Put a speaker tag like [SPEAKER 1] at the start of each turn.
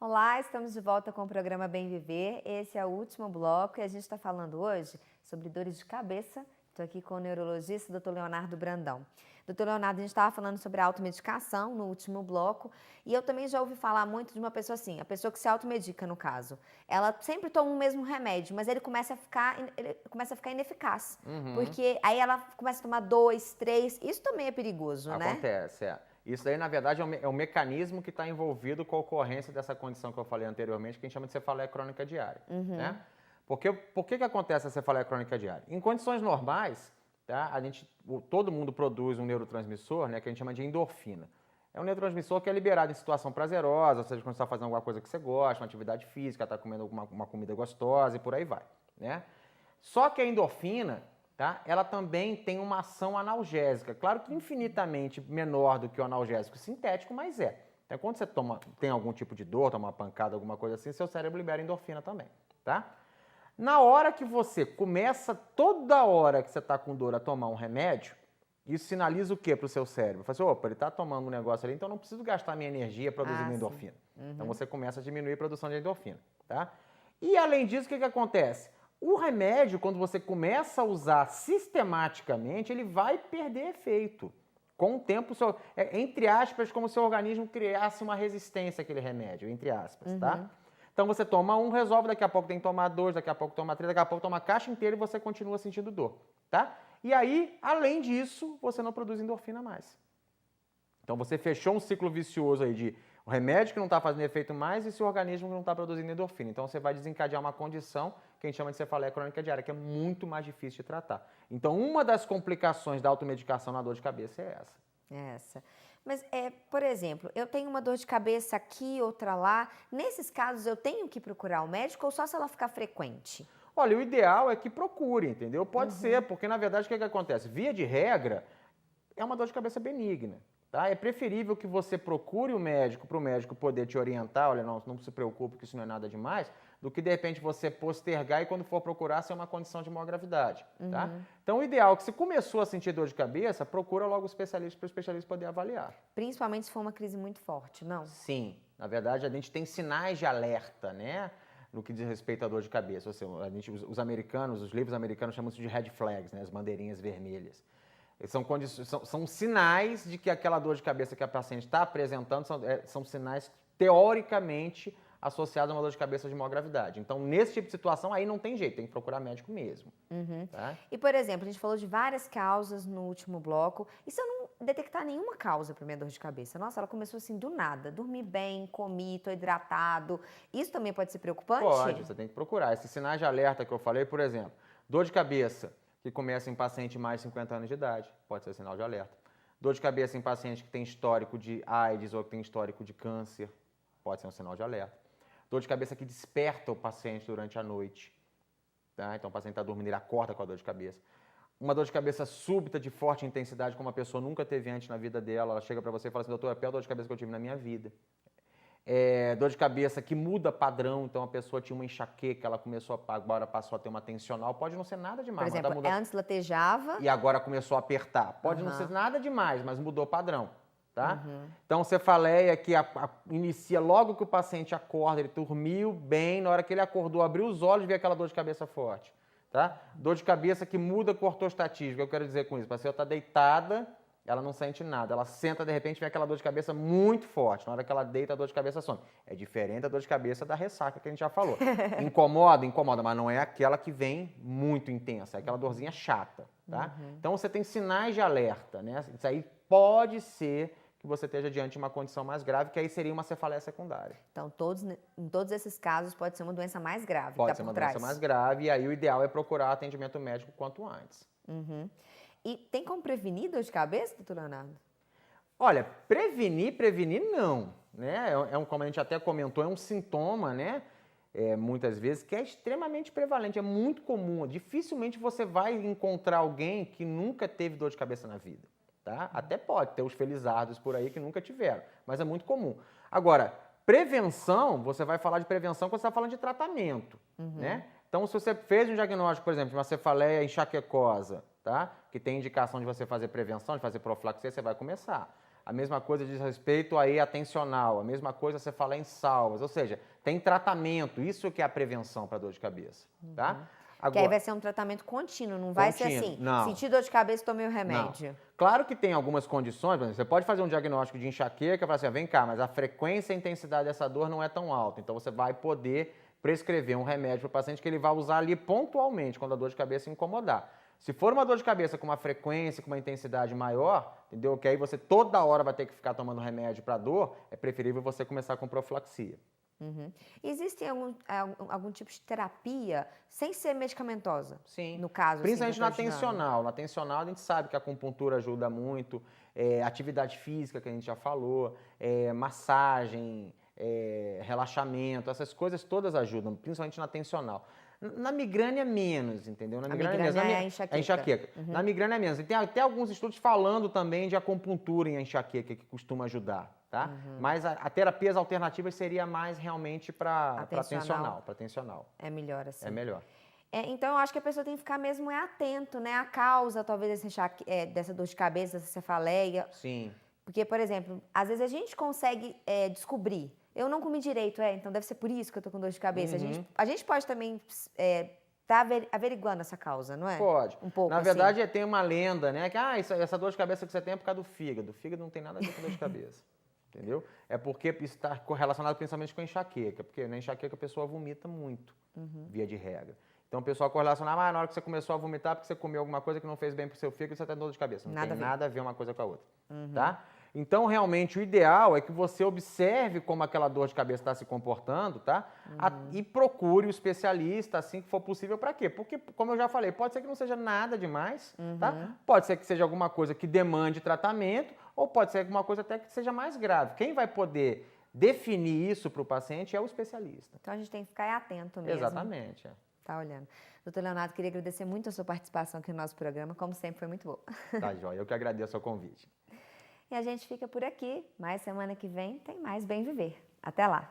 [SPEAKER 1] Olá, estamos de volta com o programa Bem Viver. Esse é o último bloco e a gente está falando hoje sobre dores de cabeça. Estou aqui com o neurologista Dr. Leonardo Brandão. Dr. Leonardo, a gente estava falando sobre a automedicação no último bloco e eu também já ouvi falar muito de uma pessoa assim, a pessoa que se automedica no caso. Ela sempre toma o mesmo remédio, mas ele começa a ficar ineficaz. Porque aí ela começa a tomar 2, 3, isso também é perigoso, né?
[SPEAKER 2] Acontece, é. Isso daí, na verdade, é o mecanismo que está envolvido com a ocorrência dessa condição que eu falei anteriormente, que a gente chama de cefaleia crônica diária. Né? Por que acontece a cefaleia crônica diária? Em condições normais, tá, todo mundo produz um neurotransmissor, né, que a gente chama de endorfina. É um neurotransmissor que é liberado em situação prazerosa, ou seja, quando você está fazendo alguma coisa que você gosta, uma atividade física, está comendo uma comida gostosa e por aí vai. Né? Só que a endorfina, tá, ela também tem uma ação analgésica. Claro que infinitamente menor do que o analgésico sintético, mas é. Então, quando você tem algum tipo de dor, toma uma pancada, alguma coisa assim, seu cérebro libera endorfina também. Tá? Na hora que você começa, toda hora que você está com dor, a tomar um remédio, isso sinaliza o que para o seu cérebro? Fala assim, opa, ele está tomando um negócio ali, então não preciso gastar minha energia produzindo endorfina. Então você começa a diminuir a produção de endorfina. Tá? E além disso, o que acontece? O remédio, quando você começa a usar sistematicamente, ele vai perder efeito. Com o tempo, entre aspas, como se o organismo criasse uma resistência àquele remédio, entre aspas, tá? Então você toma um, resolve, daqui a pouco tem que tomar 2, daqui a pouco toma 3, daqui a pouco toma a caixa inteira e você continua sentindo dor, tá? E aí, além disso, você não produz endorfina mais. Então você fechou um ciclo vicioso aí de o remédio que não está fazendo efeito mais e esse organismo que não está produzindo endorfina. Então você vai desencadear uma condição que a gente chama de cefaleia crônica diária, que é muito mais difícil de tratar. Então uma das complicações da automedicação na dor de cabeça é essa.
[SPEAKER 1] Mas, por exemplo, eu tenho uma dor de cabeça aqui, outra lá. Nesses casos, eu tenho que procurar o médico ou só se ela ficar frequente?
[SPEAKER 2] Olha, o ideal é que procure, entendeu? Pode ser, porque na verdade o que acontece? Via de regra, é uma dor de cabeça benigna. Tá? É preferível que você procure o médico para o médico poder te orientar, olha, não se preocupe que isso não é nada demais, do que de repente você postergar e quando for procurar ser uma condição de maior gravidade. Tá? Então o ideal é que se começou a sentir dor de cabeça, procura logo o especialista para o especialista poder avaliar.
[SPEAKER 1] Principalmente se for uma crise muito forte, não?
[SPEAKER 2] Sim, na verdade a gente tem sinais de alerta, né? No que diz respeito à dor de cabeça. Ou seja, os livros americanos chamam isso de red flags, né? As bandeirinhas vermelhas. São sinais de que aquela dor de cabeça que a paciente está apresentando são sinais teoricamente associados a uma dor de cabeça de maior gravidade. Então, nesse tipo de situação, aí não tem jeito, tem que procurar médico mesmo. Tá?
[SPEAKER 1] E, por exemplo, a gente falou de várias causas no último bloco. E se eu não detectar nenhuma causa para minha dor de cabeça? Nossa, ela começou assim do nada. Dormi bem, comi, estou hidratado. Isso também pode ser preocupante?
[SPEAKER 2] Pode, você tem que procurar. Esses sinais de alerta que eu falei, por exemplo, dor de cabeça que começa em paciente mais de 50 anos de idade, pode ser sinal de alerta. Dor de cabeça em paciente que tem histórico de AIDS ou que tem histórico de câncer, pode ser um sinal de alerta. Dor de cabeça que desperta o paciente durante a noite. Tá? Então o paciente está dormindo, ele acorda com a dor de cabeça. Uma dor de cabeça súbita de forte intensidade, como a pessoa nunca teve antes na vida dela, ela chega para você e fala assim, doutor, é a pior dor de cabeça que eu tive na minha vida. Dor de cabeça que muda padrão, então a pessoa tinha uma enxaqueca, ela agora passou a ter uma tensional, pode não ser nada demais.
[SPEAKER 1] Por exemplo, antes latejava
[SPEAKER 2] e agora começou a apertar. Pode não ser nada demais, mas mudou padrão. Tá? Então, cefaleia que inicia logo que o paciente acorda, ele dormiu bem, na hora que ele acordou, abriu os olhos e vê aquela dor de cabeça forte. Tá? Dor de cabeça que muda com ortostatismo, o que eu quero dizer com isso? A pessoa está deitada, ela não sente nada. Ela senta, de repente, vem aquela dor de cabeça muito forte. Na hora que ela deita, a dor de cabeça some. É diferente da dor de cabeça da ressaca que a gente já falou. Incomoda, incomoda, mas não é aquela que vem muito intensa. É aquela dorzinha chata, tá? Então, você tem sinais de alerta, né? Isso aí pode ser que você esteja diante de uma condição mais grave, que aí seria uma cefaleia secundária.
[SPEAKER 1] Então, em todos esses casos, pode ser uma doença mais grave.
[SPEAKER 2] Pode ser uma doença mais grave, e aí o ideal é procurar atendimento médico quanto antes.
[SPEAKER 1] E tem como prevenir dor de cabeça, doutor Leonardo?
[SPEAKER 2] Olha, prevenir não, né? Como a gente até comentou, é um sintoma, né? Muitas vezes, que é extremamente prevalente, é muito comum. Dificilmente você vai encontrar alguém que nunca teve dor de cabeça na vida. Tá? Até pode ter os felizardos por aí que nunca tiveram, mas é muito comum. Agora, prevenção, você vai falar de prevenção quando você está falando de tratamento, né? Então, se você fez um diagnóstico, por exemplo, de uma cefaleia enxaquecosa, tá? Que tem indicação de você fazer prevenção, de fazer profilaxia, você vai começar. A mesma coisa diz respeito aí à tensional, a mesma coisa você fala em salvas, ou seja, tem tratamento, isso que é a prevenção para dor de cabeça, tá?
[SPEAKER 1] Que aí vai ser um tratamento contínuo, não vai ser assim,
[SPEAKER 2] não.
[SPEAKER 1] senti dor de cabeça, tomei o remédio.
[SPEAKER 2] Não. Claro que tem algumas condições, por exemplo, você pode fazer um diagnóstico de enxaqueca e falar assim, vem cá, mas a frequência e a intensidade dessa dor não é tão alta, então você vai poder prescrever um remédio para o paciente que ele vai usar ali pontualmente, quando a dor de cabeça incomodar. Se for uma dor de cabeça com uma frequência, com uma intensidade maior, entendeu? Que aí você toda hora vai ter que ficar tomando remédio para dor, é preferível você começar com profilaxia.
[SPEAKER 1] Existe algum tipo de terapia sem ser medicamentosa?
[SPEAKER 2] Sim.
[SPEAKER 1] No caso,
[SPEAKER 2] principalmente na
[SPEAKER 1] assim,
[SPEAKER 2] tensional. Na tensional a gente sabe que a acupuntura ajuda muito, atividade física que a gente já falou, massagem, relaxamento, essas coisas todas ajudam, principalmente na tensional. Na migrânia é menos, entendeu? Na migrânia
[SPEAKER 1] é
[SPEAKER 2] menos.
[SPEAKER 1] a enxaqueca.
[SPEAKER 2] É enxaqueca. Na migrânia é menos. E tem até alguns estudos falando também de acupuntura em enxaqueca, que costuma ajudar, tá? Mas a terapias alternativas seria mais realmente para tensional.
[SPEAKER 1] É melhor assim.
[SPEAKER 2] É melhor.
[SPEAKER 1] Então, eu acho que a pessoa tem que ficar mesmo atento, né? A causa, talvez, dessa dor de cabeça, dessa cefaleia.
[SPEAKER 2] Sim.
[SPEAKER 1] Porque, por exemplo, às vezes a gente consegue descobrir. Eu não comi direito, então deve ser por isso que eu tô com dor de cabeça. A gente pode também tá averiguando essa causa, não é?
[SPEAKER 2] Pode.
[SPEAKER 1] Um pouco,
[SPEAKER 2] na verdade, tem uma lenda, né? Que essa dor de cabeça que você tem é por causa do fígado. O fígado não tem nada a ver com dor de cabeça. Entendeu? É porque isso está correlacionado principalmente com a enxaqueca. Porque na enxaqueca a pessoa vomita muito, via de regra. Então o pessoal correlaciona, na hora que você começou a vomitar porque você comeu alguma coisa que não fez bem pro seu fígado e você tem dor de cabeça. Não tem nada a ver uma coisa com a outra, tá? Então, realmente, o ideal é que você observe como aquela dor de cabeça está se comportando, tá? E procure o especialista assim que for possível. Para quê? Porque, como eu já falei, pode ser que não seja nada demais, tá? Pode ser que seja alguma coisa que demande tratamento ou pode ser alguma coisa até que seja mais grave. Quem vai poder definir isso para o paciente é o especialista.
[SPEAKER 1] Então, a gente tem que ficar atento mesmo.
[SPEAKER 2] Exatamente.
[SPEAKER 1] Tá olhando. Doutor Leonardo, queria agradecer muito a sua participação aqui no nosso programa. Como sempre, foi muito boa.
[SPEAKER 2] Tá, joia. Eu que agradeço o convite.
[SPEAKER 1] E a gente fica por aqui, mas semana que vem tem mais Bem Viver. Até lá!